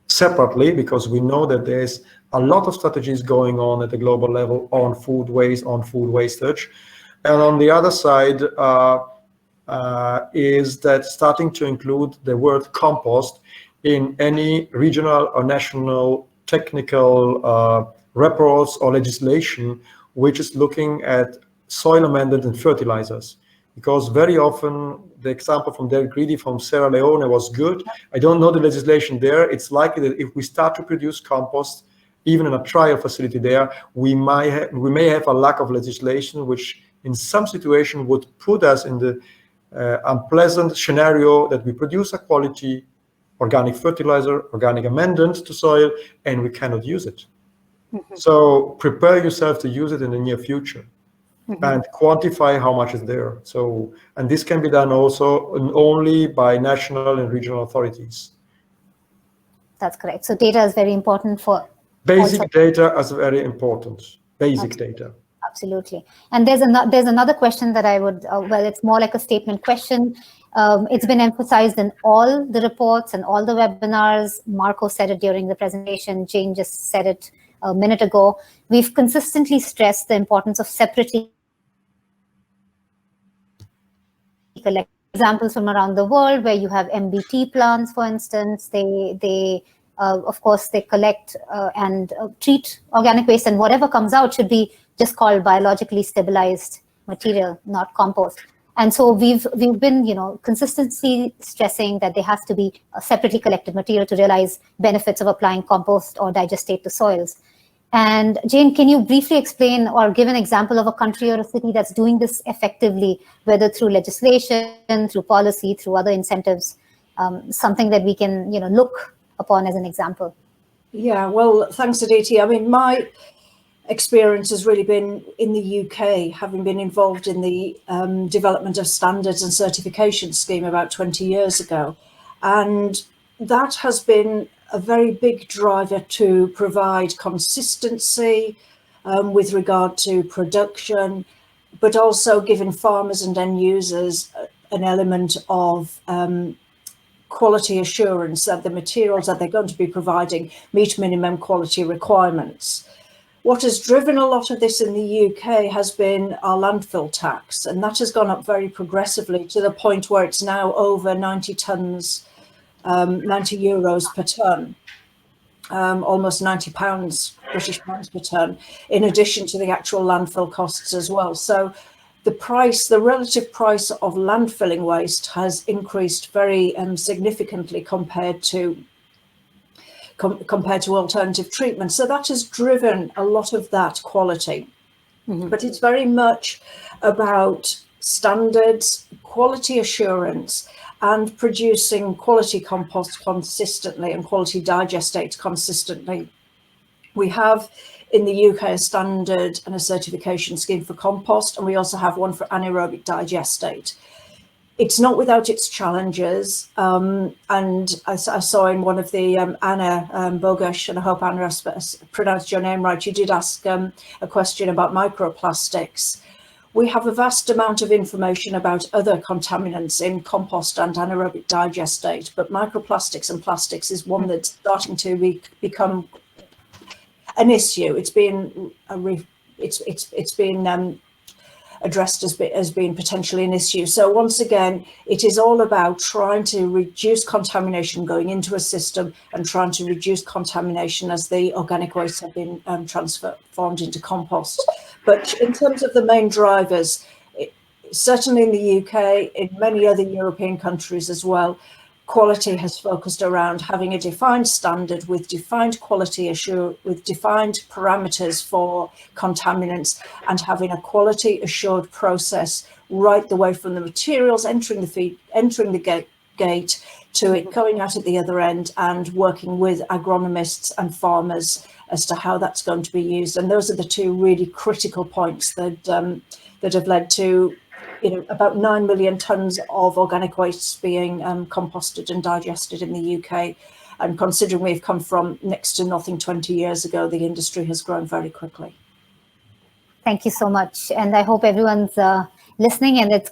separately, because we know that there's a lot of strategies going on at the global level on food waste, on food wastage. And on the other side is that starting to include the word compost in any regional or national technical reports or legislation which is looking at soil amendment and fertilizers. Because very often, the example from Derek Greedy from Sierra Leone was good. I don't know the legislation there. It's likely that if we start to produce compost, even in a trial facility there, we may have a lack of legislation, which in some situation would put us in the unpleasant scenario that we produce a quality organic fertilizer, organic amendment to soil, and we cannot use it. Mm-hmm. So prepare yourself to use it in the near future. Mm-hmm. And quantify how much is there. So, and this can be done also only by national and regional authorities. That's correct. So data is very important for basic data is very important. Basic data. Absolutely. And there's another question that I would, well, it's more like a statement question. It's been emphasized in all the reports and all the webinars. Marco said it during the presentation. Jane just said it a minute ago. We've consistently stressed the importance of separately collect examples from around the world where you have MBT plants, for instance. They of course, they collect and treat organic waste, and whatever comes out should be just called biologically stabilized material, not compost. And so we've been, consistently stressing that there has to be a separately collected material to realize benefits of applying compost or digestate to soils. And Jane, can you briefly explain or give an example of a country or a city that's doing this effectively, whether through legislation, through policy, through other incentives, something that we can, look upon as an example? Yeah, well, thanks, Aditi. I mean, my experience has really been in the UK, having been involved in the development of standards and certification scheme about 20 years ago. And that has been a very big driver to provide consistency with regard to production, but also giving farmers and end users an element of quality assurance that the materials that they're going to be providing meet minimum quality requirements. What has driven a lot of this in the UK has been our landfill tax, and that has gone up very progressively to the point where it's now over 90 tonnes 90 euros per tonne, almost 90 pounds, British pounds per tonne, in addition to the actual landfill costs as well. So the relative price of landfilling waste has increased very significantly compared to alternative treatment. So that has driven a lot of that quality. But it's very much about standards, quality assurance, and producing quality compost consistently and quality digestate consistently. We have in the UK a standard and a certification scheme for compost, and we also have one for anaerobic digestate. It's not without its challenges, and I saw in one of the Anna Bogusz, and I hope Anna pronounced your name right, you did ask a question about microplastics. We have a vast amount of information about other contaminants in compost and anaerobic digestate, but microplastics and plastics is one that's starting to become an issue. It's been addressed as being potentially an issue. So once again, it is all about trying to reduce contamination going into a system and trying to reduce contamination as the organic waste have been transformed into compost. But in terms of the main drivers, certainly in the UK, in many other European countries as well, quality has focused around having a defined standard with defined quality with defined parameters for contaminants, and having a quality assured process right the way from the materials entering the gate to it going out at the other end, and working with agronomists and farmers as to how that's going to be used. And those are the two really critical points that have led to about 9 million tonnes of organic waste being composted and digested in the UK. And considering we've come from next to nothing 20 years ago, the industry has grown very quickly. Thank you so much. And I hope everyone's listening, and it's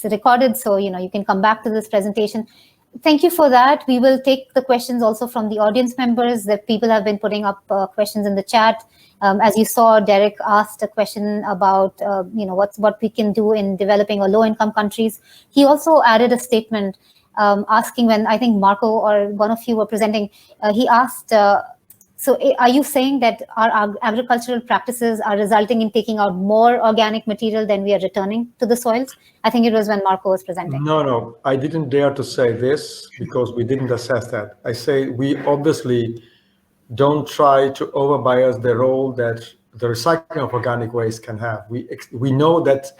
recorded, so you can come back to this presentation. Thank you for that. We will take the questions also from the audience members. That people have been putting up questions in the chat. As you saw, Derek asked a question about what we can do in developing or low-income countries. He also added a statement asking, when I think Marco or one of you were presenting, he asked, so are you saying that our agricultural practices are resulting in taking out more organic material than we are returning to the soils? I think it was when Marco was presenting. No, I didn't dare to say this because we didn't assess that. I say we obviously don't try to over-bias the role that the recycling of organic waste can have. We know that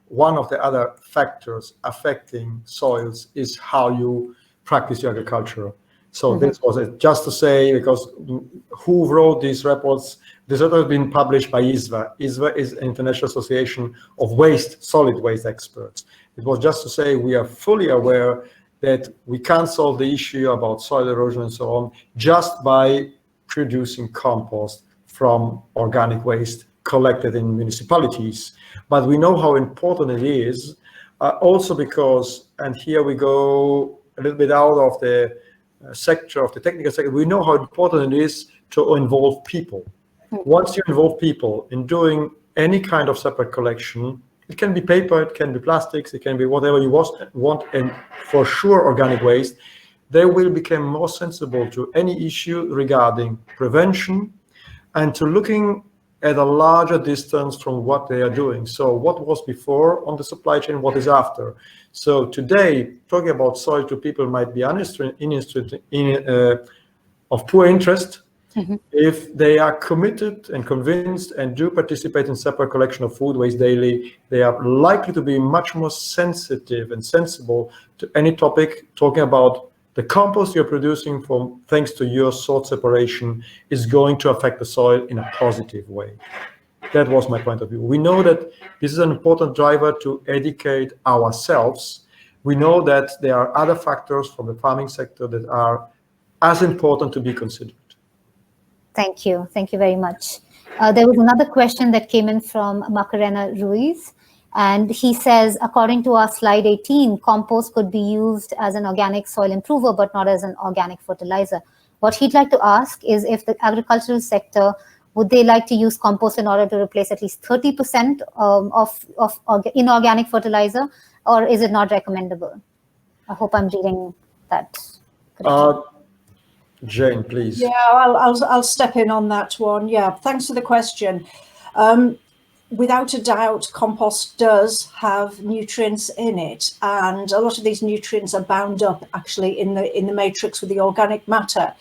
one of the other factors affecting soils is how you practice your agriculture. So this was it, just to say, because who wrote these reports? These reports have been published by ISWA. ISWA is an international association of solid waste experts. It was just to say we are fully aware that we can't solve the issue about soil erosion and so on just by producing compost from organic waste collected in municipalities. But we know how important it is, also because, and here we go a little bit out of the sector of the technical sector, we know how important it is to involve people. Once you involve people in doing any kind of separate collection, it can be paper, it can be plastics, it can be whatever you want, and for sure organic waste, they will become more sensible to any issue regarding prevention and to looking at a larger distance from what they are doing. So what was before on the supply chain, what is after? So today, talking about soil to people might be of poor interest. If they are committed and convinced and do participate in separate collection of food waste daily, they are likely to be much more sensitive and sensible to any topic. Talking about the compost you're producing thanks to your sort separation is going to affect the soil in a positive way. That was my point of view. We know that this is an important driver to educate ourselves. We know that there are other factors from the farming sector that are as important to be considered. Thank you. Thank you very much. There was another question that came in from Macarena Ruiz, and he says, according to our slide 18, compost could be used as an organic soil improver, but not as an organic fertilizer. What he'd like to ask is if the agricultural sector, would they like to use compost in order to replace at least 30% of inorganic fertilizer, or is it not recommendable? I hope I'm reading that. Jane, please. Yeah, I'll step in on that one. Yeah, thanks for the question. Without a doubt, compost does have nutrients in it, and a lot of these nutrients are bound up actually in the matrix with the organic matter.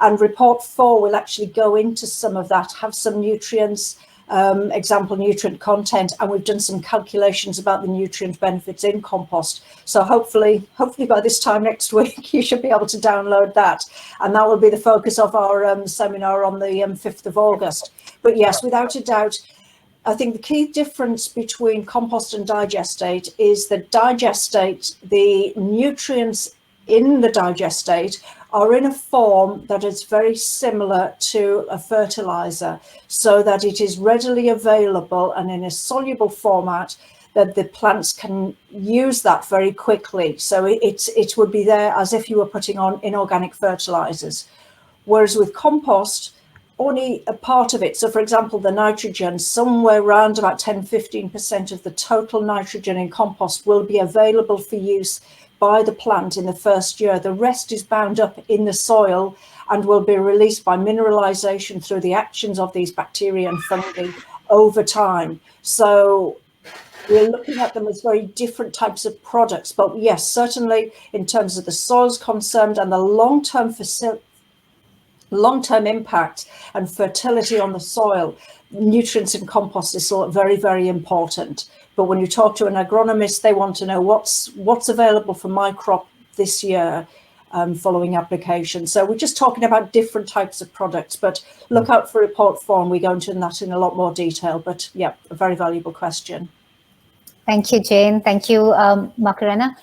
And report 4 will actually go into some of that, have some nutrients, example nutrient content, and we've done some calculations about the nutrient benefits in compost. So hopefully by this time next week you should be able to download that, and that will be the focus of our seminar on the 5th of August. But yes, without a doubt, I think the key difference between compost and digestate is that digestate, the nutrients in the digestate are in a form that is very similar to a fertilizer, so that it is readily available and in a soluble format that the plants can use that very quickly. So it would be there as if you were putting on inorganic fertilizers. Whereas with compost, only a part of it. So for example, the nitrogen, somewhere around about 10-15% of the total nitrogen in compost will be available for use by the plant in the first year. The rest is bound up in the soil and will be released by mineralization through the actions of these bacteria and fungi over time. So we're looking at them as very different types of products. But yes, certainly in terms of the soils concerned and the long-term impact and fertility on the soil, nutrients in compost is very, very important. But when you talk to an agronomist, they want to know what's available for my crop this year following application. So we're just talking about different types of products, but look out for report 4 and we go into that in a lot more detail. But yeah, a very valuable question. Thank you, Jane. Thank you, Macarena.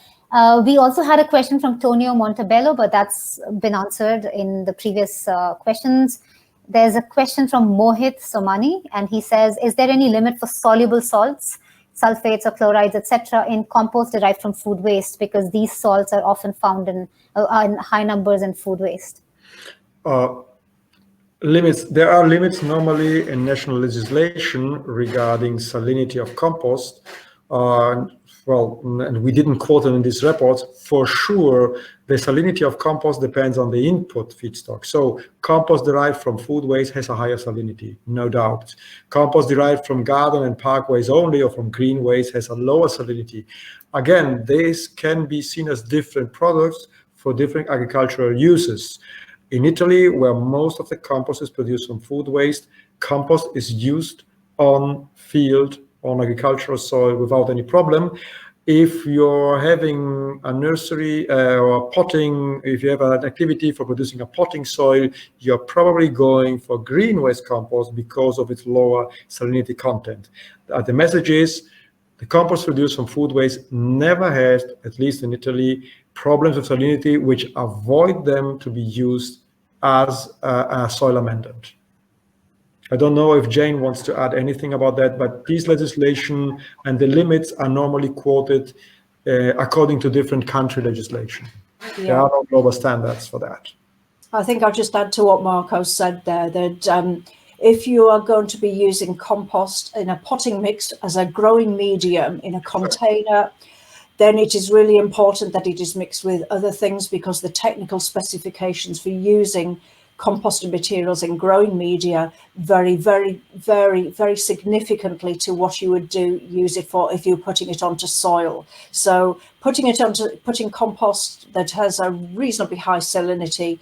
We also had a question from Tonio Montebello, but that's been answered in the previous questions. There's a question from Mohit Somani, and he says, is there any limit for soluble salts, sulfates or chlorides, etc., in compost derived from food waste? Because these salts are often found in high numbers in food waste. Limits. There are limits normally in national legislation regarding salinity of compost. Well, and we didn't quote it in this report. For sure, the salinity of compost depends on the input feedstock. So compost derived from food waste has a higher salinity, no doubt. Compost derived from garden and park waste only or from green waste has a lower salinity. Again, this can be seen as different products for different agricultural uses. In Italy, where most of the compost is produced from food waste, compost is used on field, on agricultural soil without any problem. If you're having a nursery or potting, if you have an activity for producing a potting soil, you're probably going for green waste compost because of its lower salinity content. The message is the compost produced from food waste never has, at least in Italy, problems of salinity which avoid them to be used as a soil amendment. I don't know if Jane wants to add anything about that, but this legislation and the limits are normally quoted according to different country legislation. Yeah. There are no global standards for that. I think I'll just add to what Marco said there, that if you are going to be using compost in a potting mix as a growing medium in a container, then it is really important that it is mixed with other things, because the technical specifications for using composted materials in growing media vary very, very, very significantly to what you would use it for if you're putting it onto soil. So putting compost that has a reasonably high salinity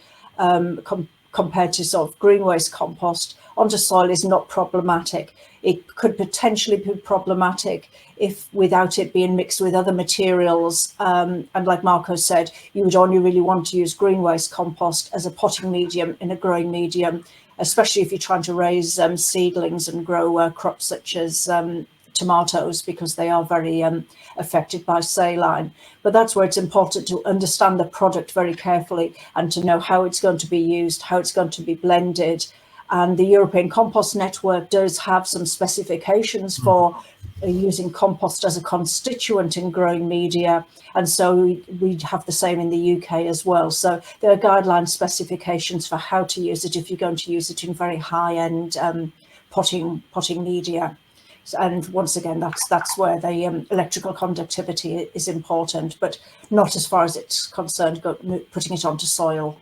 compared to sort of green waste compost onto soil is not problematic. It could potentially be problematic if without it being mixed with other materials. And like Marco said, you would only really want to use green waste compost as a potting medium in a growing medium, especially if you're trying to raise seedlings and grow crops such as tomatoes, because they are very affected by saline. But that's where it's important to understand the product very carefully and to know how it's going to be used, how it's going to be blended. And the European Compost Network does have some specifications for using compost as a constituent in growing media. And so we have the same in the UK as well. So there are guideline specifications for how to use it if you're going to use it in very high-end potting media. And once again, that's where the electrical conductivity is important, but not as far as it's concerned putting it onto soil.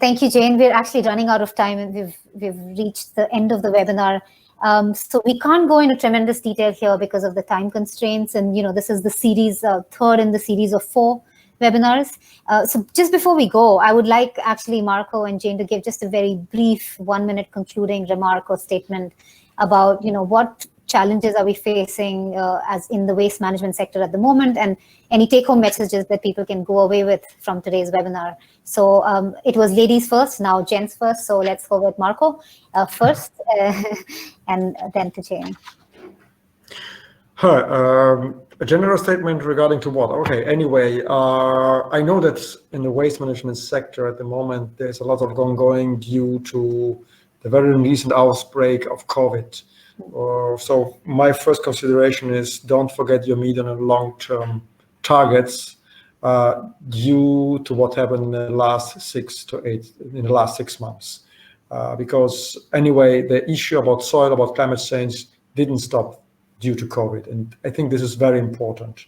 Thank you, Jane. We're actually running out of time, and we've reached the end of the webinar. So we can't go into tremendous detail here because of the time constraints. And this is the series, third in the series of 4 webinars. So just before we go, I would like actually Marco and Jane to give just a very brief 1-minute concluding remark or statement about what challenges are we facing as in the waste management sector at the moment, and any take-home messages that people can go away with from today's webinar. So it was ladies first, now gents first. So let's go with Marco first, and then to Jane. Hi. A general statement regarding to what? Okay, anyway, I know that in the waste management sector at the moment, there's a lot of ongoing due to the very recent outbreak of COVID. So my first consideration is don't forget your medium and long-term targets due to what happened in the last 6 months. Because anyway, the issue about soil, about climate change didn't stop due to COVID. And I think this is very important.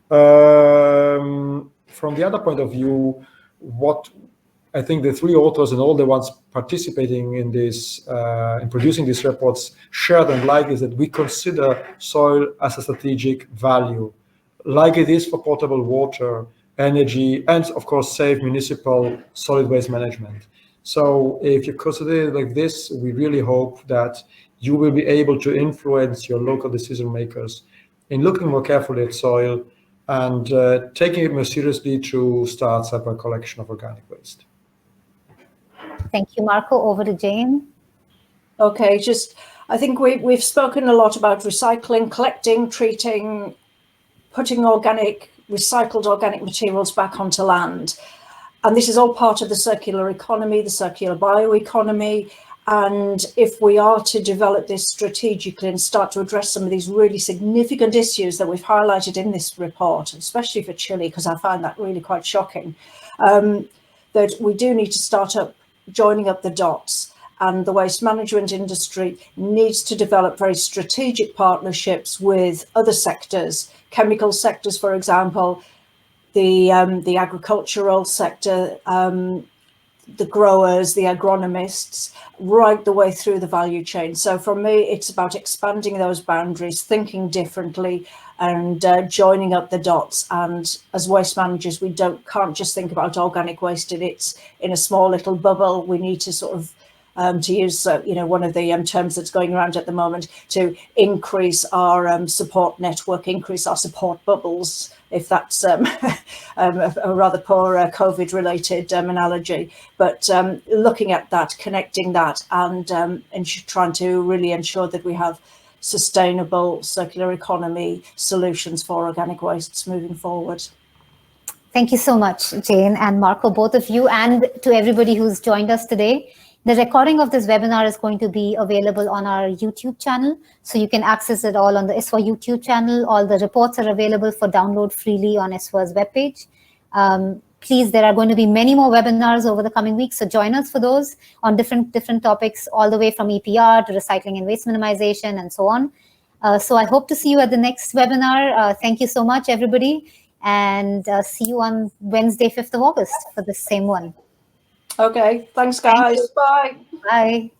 From the other point of view, what I think the 3 authors and all the ones participating in this, in producing these reports shared and like is that we consider soil as a strategic value, like it is for potable water, energy, and of course, safe municipal solid waste management. So if you consider it like this, we really hope that you will be able to influence your local decision makers in looking more carefully at soil and taking it more seriously to start separate collection of organic waste. Thank you, Marco. Over to Jane. Okay, I think we've spoken a lot about recycling, collecting, treating, putting recycled organic materials back onto land. And this is all part of the circular economy, the circular bioeconomy. And if we are to develop this strategically and start to address some of these really significant issues that we've highlighted in this report, especially for Chile, because I find that really quite shocking, that we do need to start joining up the dots. And the waste management industry needs to develop very strategic partnerships with other sectors, chemical sectors, for example, the agricultural sector, the growers, the agronomists, right the way through the value chain. So for me, it's about expanding those boundaries, thinking differently, and joining up the dots. And as waste managers, we can't just think about organic waste in a small little bubble. We need to sort of to use one of the terms that's going around at the moment, to increase our support network, increase our support bubbles, if that's a rather poor COVID-related analogy. But looking at that, connecting that, and trying to really ensure that we have sustainable circular economy solutions for organic wastes moving forward. Thank you so much, Jane and Marco, both of you, and to everybody who's joined us today. The recording of this webinar is going to be available on our YouTube channel, so you can access it all on the ISWA YouTube channel. All the reports are available for download freely on ISWA's webpage. Please, there are going to be many more webinars over the coming weeks, so join us for those on different topics, all the way from EPR to recycling and waste minimization and so on. So I hope to see you at the next webinar. Thank you so much, everybody, and see you on Wednesday, 5th of August for the same one. Okay, thanks guys. Bye. Bye.